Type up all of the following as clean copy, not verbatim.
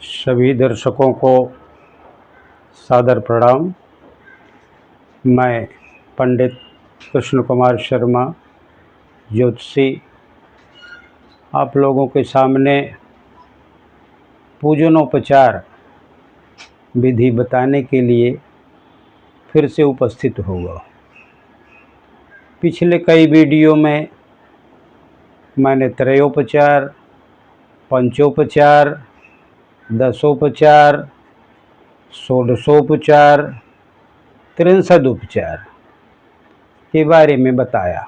सभी दर्शकों को सादर प्रणाम। मैं पंडित कृष्ण कुमार शर्मा ज्योतिषी आप लोगों के सामने पूजनोपचार विधि बताने के लिए फिर से उपस्थित हुआ। पिछले कई वीडियो में मैंने त्रयोपचार, पंचोपचार, दशोपचार, षोडशोपचार, त्रिंशदोपचार के बारे में बताया।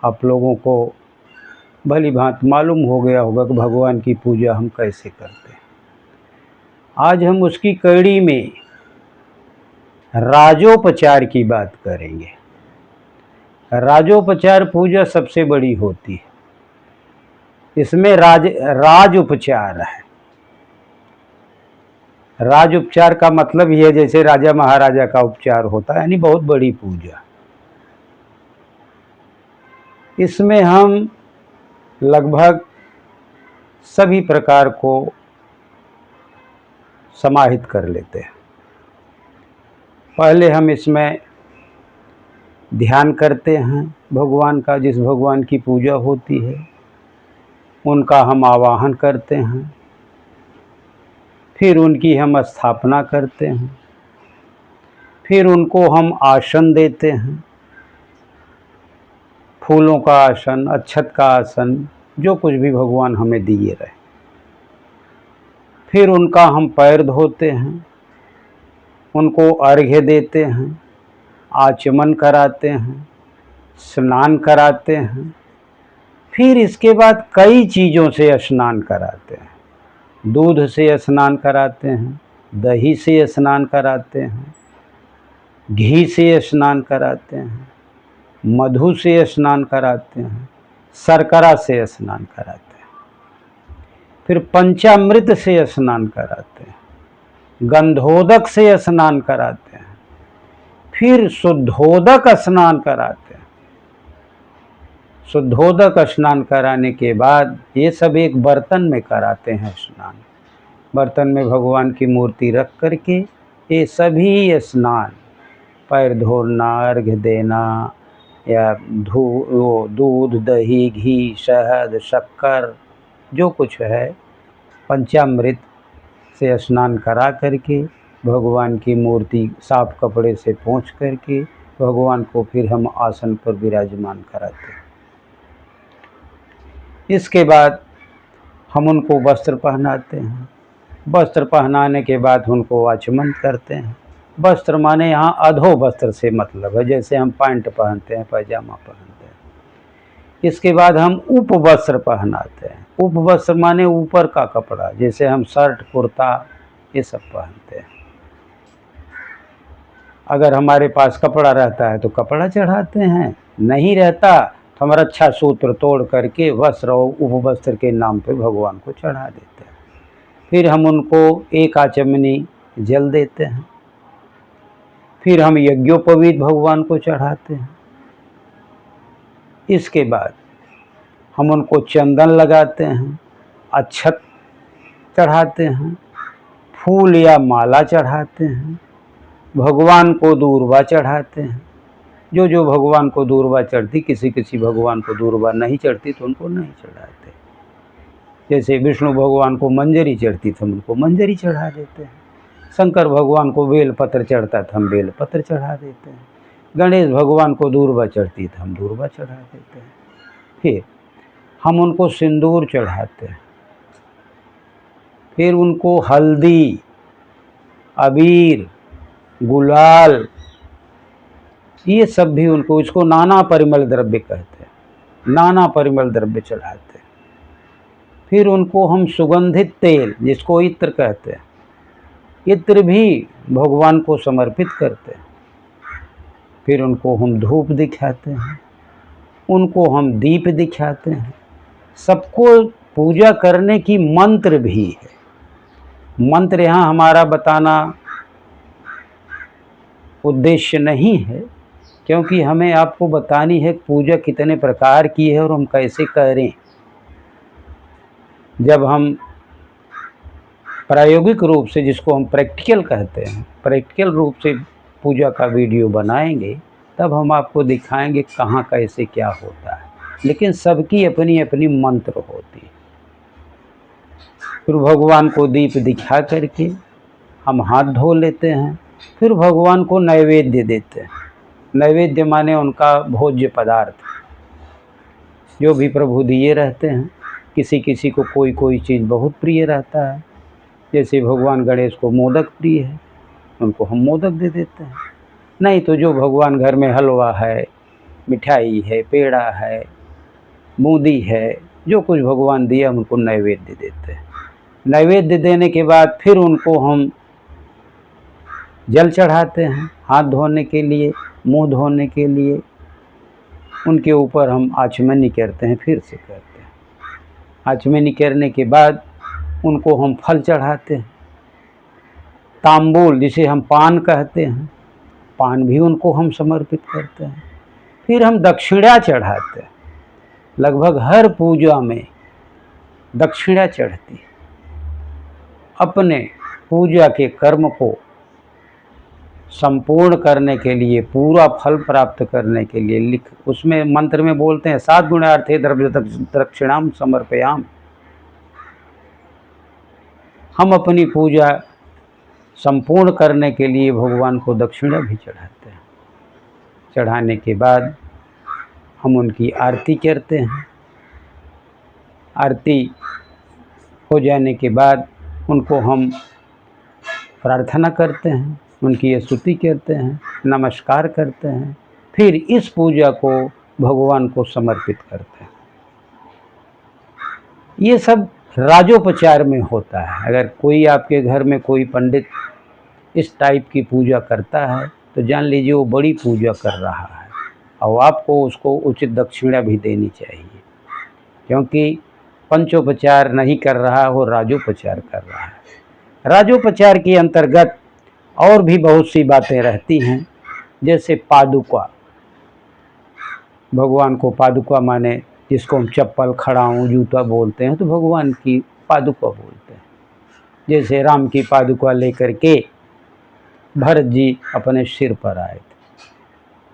आप लोगों को भली भांति मालूम हो गया होगा कि भगवान की पूजा हम कैसे करते हैं। आज हम उसकी कड़ी में राजोपचार की बात करेंगे। राजोपचार पूजा सबसे बड़ी होती है। इसमें राज उपचार है। राज उपचार का मतलब यह है जैसे राजा महाराजा का उपचार होता है, यानी बहुत बड़ी पूजा। इसमें हम लगभग सभी प्रकार को समाहित कर लेते हैं। पहले हम इसमें ध्यान करते हैं भगवान का, जिस भगवान की पूजा होती है उनका हम आवाहन करते हैं, फिर उनकी हम स्थापना करते हैं, फिर उनको हम आसन देते हैं, फूलों का आसन, अक्षत का आसन, जो कुछ भी भगवान हमें दिए रहे। फिर उनका हम पैर धोते हैं, उनको अर्घ्य देते हैं, आचमन कराते हैं, स्नान कराते हैं, फिर इसके बाद कई चीज़ों से स्नान कराते हैं। दूध से स्नान कराते हैं, दही से स्नान कराते हैं, घी से स्नान कराते हैं, मधु से स्नान कराते हैं, शर्करा से स्नान कराते हैं, फिर पंचामृत से स्नान कराते हैं, गंधोदक से स्नान कराते हैं, फिर शुद्धोदक स्नान कराते हैं। शुद्धोदक स्नान कराने के बाद ये सब एक बर्तन में कराते हैं स्नान। बर्तन में भगवान की मूर्ति रख करके ये सभी स्नान, पैर धोना, अर्घ्य देना, या दूध, दही, घी, शहद, शक्कर, जो कुछ है, पंचामृत से स्नान करा करके भगवान की मूर्ति साफ कपड़े से पोंछ करके भगवान को फिर हम आसन पर विराजमान कराते हैं। इसके बाद हम उनको वस्त्र पहनाते हैं। वस्त्र पहनाने के बाद उनको आचमन करते हैं। वस्त्र माने यहाँ अधो वस्त्र से मतलब है, जैसे हम पैंट पहनते हैं, पैजामा पहनते हैं। इसके बाद हम उपवस्त्र पहनाते हैं। उपवस्त्र माने ऊपर का कपड़ा, जैसे हम शर्ट, कुर्ता ये सब पहनते हैं। अगर हमारे पास कपड़ा रहता है तो कपड़ा चढ़ाते हैं, नहीं रहता तो हम रक्षा सूत्र तोड़ करके वस्त्र और उपवस्त्र के नाम पे भगवान को चढ़ा देते हैं। फिर हम उनको एक आचमनी जल देते हैं। फिर हम यज्ञोपवीत भगवान को चढ़ाते हैं। इसके बाद हम उनको चंदन लगाते हैं, अक्षत चढ़ाते हैं, फूल या माला चढ़ाते हैं, भगवान को दूर्वा चढ़ाते हैं। जो जो भगवान को दूर्वा चढ़ती, किसी किसी भगवान को दूर्वा नहीं चढ़ती तो उनको नहीं चढ़ाते। जैसे विष्णु भगवान को मंजरी चढ़ती तो हम उनको मंजरी चढ़ा देते हैं। शंकर भगवान को बेलपत्र चढ़ता तो हम बेलपत्र चढ़ा देते हैं। गणेश भगवान को दूर्वा चढ़ती तो हम दूर्वा चढ़ा देते हैं। फिर हम उनको सिंदूर चढ़ाते हैं। फिर उनको हल्दी, अबीर, गुलाल, ये सब भी उनको, इसको नाना परिमल द्रव्य कहते हैं, नाना परिमल द्रव्य चढ़ाते हैं। फिर उनको हम सुगंधित तेल, जिसको इत्र कहते हैं, इत्र भी भगवान को समर्पित करते हैं। फिर उनको हम धूप दिखाते हैं, उनको हम दीप दिखाते हैं। सबको पूजा करने की मंत्र भी है। मंत्र यहाँ हमारा बताना उद्देश्य नहीं है, क्योंकि हमें आपको बतानी है पूजा कितने प्रकार की है और हम कैसे करें। जब हम प्रायोगिक रूप से, जिसको हम प्रैक्टिकल कहते हैं, प्रैक्टिकल रूप से पूजा का वीडियो बनाएंगे, तब हम आपको दिखाएंगे कहाँ कैसे क्या होता है। लेकिन सबकी अपनी अपनी मंत्र होती है। फिर भगवान को दीप दिखा करके हम हाथ धो लेते हैं। फिर भगवान को नैवेद्य देते हैं। नैवेद्य माने उनका भोज्य पदार्थ, जो भी प्रभु दिए रहते हैं। किसी किसी को कोई कोई चीज़ बहुत प्रिय रहता है। जैसे भगवान गणेश को मोदक प्रिय है, उनको हम मोदक दे देते हैं। नहीं तो जो भगवान घर में हलवा है, मिठाई है, पेड़ा है, बूंदी है, जो कुछ भगवान दिया हम उनको नैवेद्य देते हैं। नैवेद्य देने के बाद फिर उनको हम जल चढ़ाते हैं, हाथ धोने के लिए, मुंह धोने के लिए। उनके ऊपर हम आचमनी करते हैं, फिर से करते हैं। आचमनी करने के बाद उनको हम फल चढ़ाते हैं। तांबूल, जिसे हम पान कहते हैं, पान भी उनको हम समर्पित करते हैं। फिर हम दक्षिणा चढ़ाते हैं। लगभग हर पूजा में दक्षिणा चढ़ती है। अपने पूजा के कर्म को संपूर्ण करने के लिए, पूरा फल प्राप्त करने के लिए उसमें मंत्र में बोलते हैं 7 गुणार्थे द्रव्य दक्षिणाम समर्पयाम। हम अपनी पूजा संपूर्ण करने के लिए भगवान को दक्षिणा भी चढ़ाते हैं। चढ़ाने के बाद हम उनकी आरती करते हैं। आरती हो जाने के बाद उनको हम प्रार्थना करते हैं, उनकी स्तुति करते हैं, नमस्कार करते हैं। फिर इस पूजा को भगवान को समर्पित करते हैं। ये सब राजोपचार में होता है। अगर कोई आपके घर में कोई पंडित इस टाइप की पूजा करता है तो जान लीजिए वो बड़ी पूजा कर रहा है, और आपको उसको उचित दक्षिणा भी देनी चाहिए, क्योंकि पंचोपचार नहीं कर रहा, वो राजोपचार कर रहा है। राजोपचार के अंतर्गत और भी बहुत सी बातें रहती हैं, जैसे पादुका। भगवान को पादुका माने जिसको हम चप्पल, खड़ाऊँ, जूता बोलते हैं, तो भगवान की पादुका बोलते हैं। जैसे राम की पादुका लेकर के भरत जी अपने सिर पर आए थे,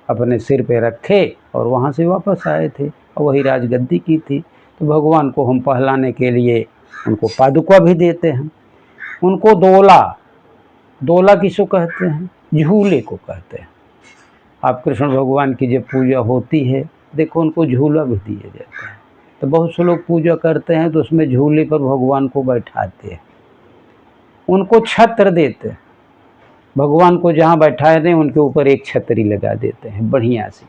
अपने सिर पे रखे और वहाँ से वापस आए थे, और वही राजगद्दी की थी। तो भगवान को हम पहलाने के लिए उनको पादुका भी देते हैं। उनको दोला किसको कहते हैं? झूले को कहते हैं। आप कृष्ण भगवान की जब पूजा होती है, देखो उनको झूला भी दिया जाता है। तो बहुत से लोग पूजा करते हैं तो उसमें झूले पर भगवान को बैठाते हैं। उनको छत्र देते हैं। भगवान को जहाँ बैठाए दें उनके ऊपर एक छतरी लगा देते हैं, बढ़िया सी,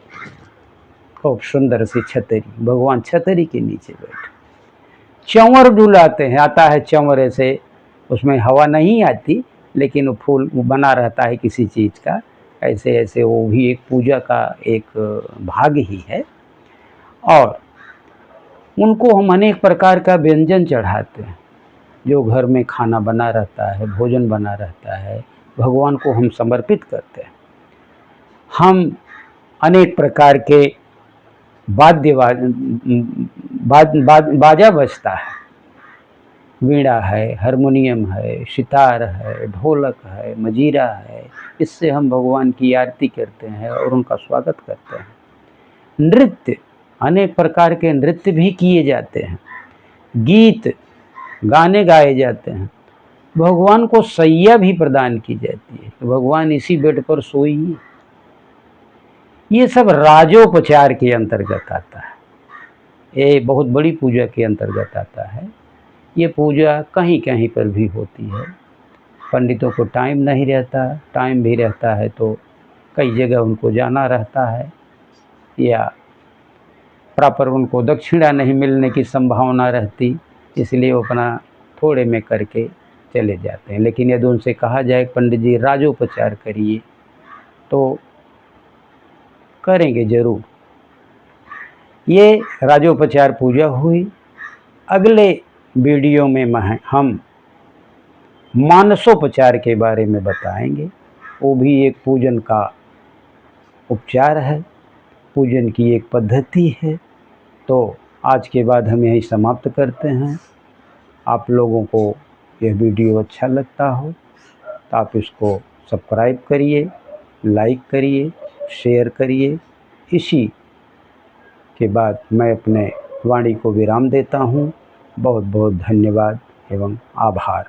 खूब सुंदर सी छतरी। भगवान छतरी के नीचे बैठे। चंवर डुलाते हैं। आता है चंवर, ऐसे उसमें हवा नहीं आती, लेकिन वो फूल बना रहता है किसी चीज़ का, ऐसे ऐसे। वो भी एक पूजा का एक भाग ही है। और उनको हम अनेक प्रकार का व्यंजन चढ़ाते हैं। जो घर में खाना बना रहता है, भोजन बना रहता है, भगवान को हम समर्पित करते हैं। हम अनेक प्रकार के बाजा बजता है, वीणा है, हारमोनियम है, सितार है, ढोलक है, मजीरा है। इससे हम भगवान की आरती करते हैं और उनका स्वागत करते हैं। नृत्य, अनेक प्रकार के नृत्य भी किए जाते हैं। गीत, गाने गाए जाते हैं। भगवान को सैया भी प्रदान की जाती है, तो भगवान इसी बेड पर सोइए। ये सब राजोपचार के अंतर्गत आता है। ये बहुत बड़ी पूजा के अंतर्गत आता है। ये पूजा कहीं कहीं पर भी होती है। पंडितों को टाइम नहीं रहता, टाइम भी रहता है तो कई जगह उनको जाना रहता है, या प्रॉपर उनको दक्षिणा नहीं मिलने की संभावना रहती, इसलिए वो अपना थोड़े में करके चले जाते हैं। लेकिन यदि उनसे कहा जाए पंडित जी राजोपचार करिए, तो करेंगे ज़रूर। ये राजोपचार पूजा हुई। अगले वीडियो में हम मानसोपचार के बारे में बताएंगे। वो भी एक पूजन का उपचार है, पूजन की एक पद्धति है। तो आज के बाद हम यही समाप्त करते हैं। आप लोगों को यह वीडियो अच्छा लगता हो तो आप इसको सब्सक्राइब करिए, लाइक करिए, शेयर करिए। इसी के बाद मैं अपने वाणी को विराम देता हूँ। बहुत बहुत धन्यवाद एवं आभार।